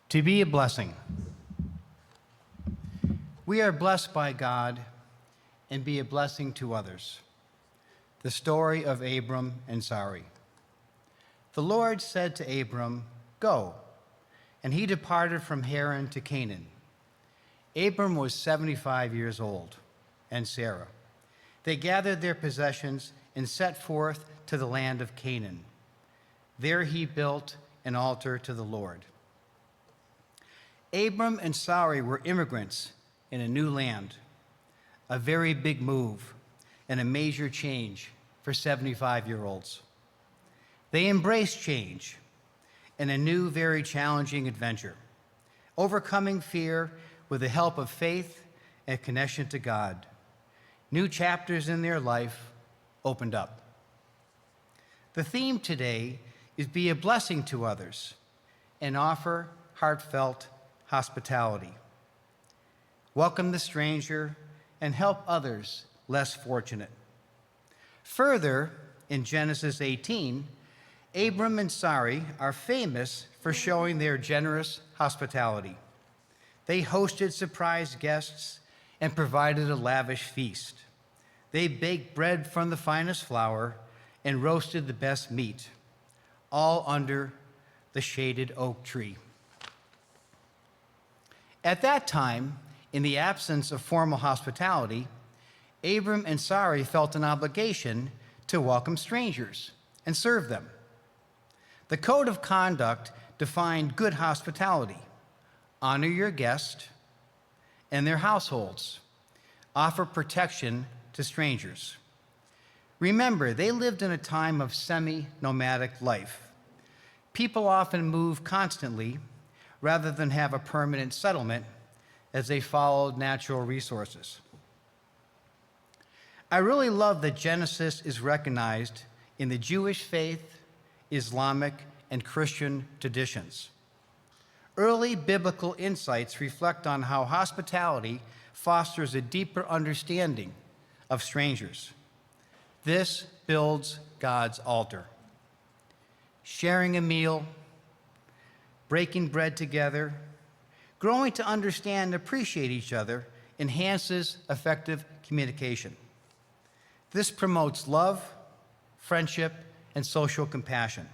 To be a blessing. We are blessed by God and be a blessing to others. The story of Abram and Sarai. The Lord said to Abram, "Go," and he departed from Haran to Canaan. Abram was 75 years old, and Sarah. They gathered their possessions and set forth to the land of Canaan. There he built an altar to the Lord. Abram and Sarai were immigrants in a new land, a very big move and a major change for 75-year-olds. They embraced change and a new, very challenging adventure, overcoming fear with the help of faith and connection to God. New chapters in their life opened up. The theme today is be a blessing to others and offer heartfelt hospitality. Welcome the stranger and help others less fortunate. Further, in Genesis 18, Abram and Sarai are famous for showing their generous hospitality. They hosted surprise guests and provided a lavish feast. They baked bread from the finest flour and roasted the best meat, all under the shaded oak tree. At that time, in the absence of formal hospitality, Abram and Sarai felt an obligation to welcome strangers and serve them. The code of conduct defined good hospitality: honor your guest and their households, offer protection to strangers. Remember, they lived in a time of semi-nomadic life. People often move constantly rather than have a permanent settlement as they followed natural resources. I really love that Genesis is recognized in the Jewish faith, Islamic, and Christian traditions. Early biblical insights reflect on how hospitality fosters a deeper understanding of strangers. This builds God's altar. Sharing a meal, breaking bread together, growing to understand and appreciate each other enhances effective communication. This promotes love, friendship, and social compassion.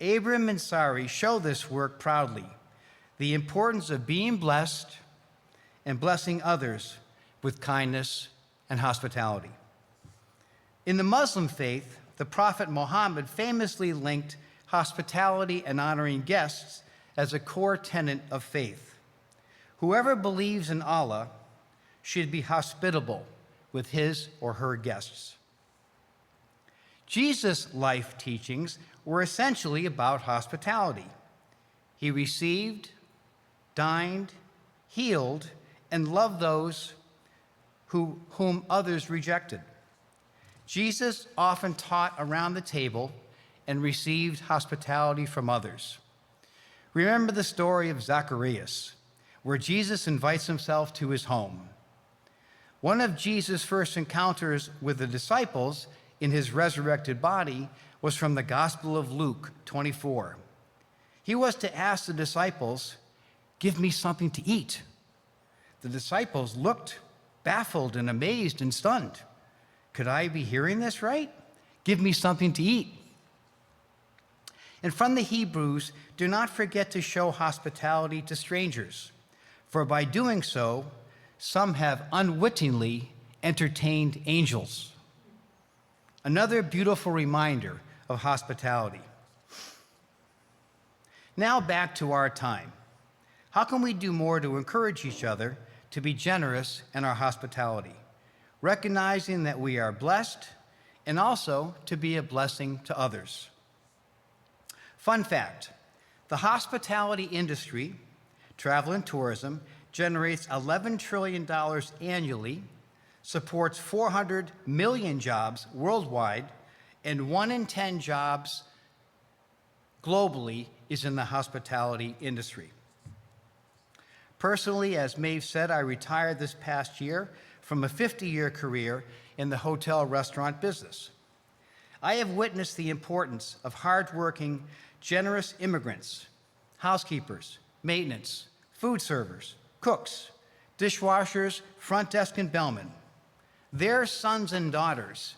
Abram and Sarai show this work proudly, the importance of being blessed and blessing others with kindness and hospitality. In the Muslim faith, the Prophet Muhammad famously linked hospitality and honoring guests as a core tenet of faith. Whoever believes in Allah should be hospitable with his or her guests. Jesus' life teachings were essentially about hospitality. He received, dined, healed, and loved those whom others rejected. Jesus often taught around the table and received hospitality from others. Remember the story of Zacchaeus, where Jesus invites himself to his home. One of Jesus' first encounters with the disciples in his resurrected body was from the Gospel of Luke 24. He was to ask the disciples, "Give me something to eat." The disciples looked baffled and amazed and stunned. Could I be hearing this right? Give me something to eat. And from the Hebrews, do not forget to show hospitality to strangers, for by doing so, some have unwittingly entertained angels. Another beautiful reminder of hospitality. Now back to our time. How can we do more to encourage each other to be generous in our hospitality, recognizing that we are blessed and also to be a blessing to others? Fun fact, the hospitality industry, travel and tourism, generates $11 trillion annually, supports 400 million jobs worldwide, and 1 in 10 jobs globally is in the hospitality industry. Personally, as Maeve said, I retired this past year from a 50-year career in the hotel restaurant business. I have witnessed the importance of hardworking, generous immigrants, housekeepers, maintenance, food servers, cooks, dishwashers, front desk, and bellmen. Their sons and daughters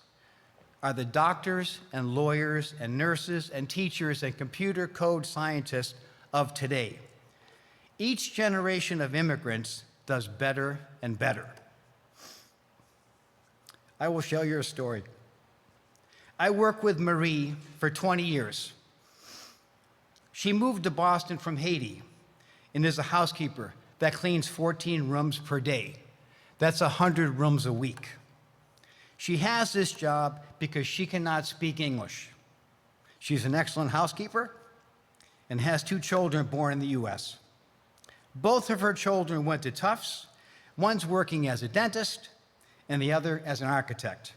are the doctors and lawyers and nurses and teachers and computer code scientists of today. Each generation of immigrants does better and better. I will share your story. I worked with Marie for 20 years. She moved to Boston from Haiti and is a housekeeper that cleans 14 rooms per day. That's 100 rooms a week. She has this job because she cannot speak English. She's an excellent housekeeper and has 2 children born in the US. Both of her children went to Tufts. One's working as a dentist and the other as an architect.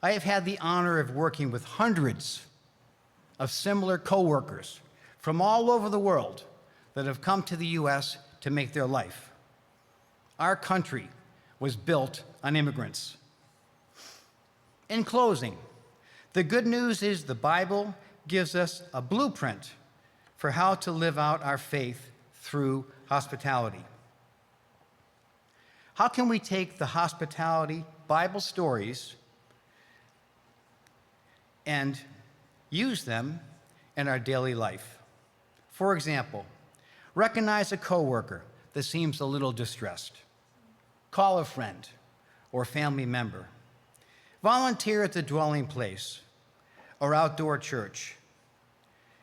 I have had the honor of working with hundreds of similar coworkers from all over the world that have come to the US to make their life. Our country was built on immigrants. In closing, the good news is the Bible gives us a blueprint for how to live out our faith through hospitality. How can we take the hospitality Bible stories and use them in our daily life? For example, recognize a coworker that seems a little distressed. Call a friend or family member. Volunteer at the dwelling place or outdoor church.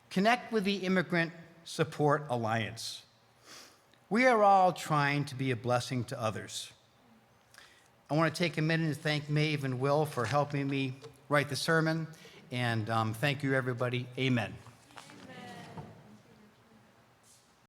Connect with the Immigrant Support Alliance. We are all trying to be a blessing to others. I want to take a minute to thank Maeve and Will for helping me write the sermon, and thank you, everybody. Amen.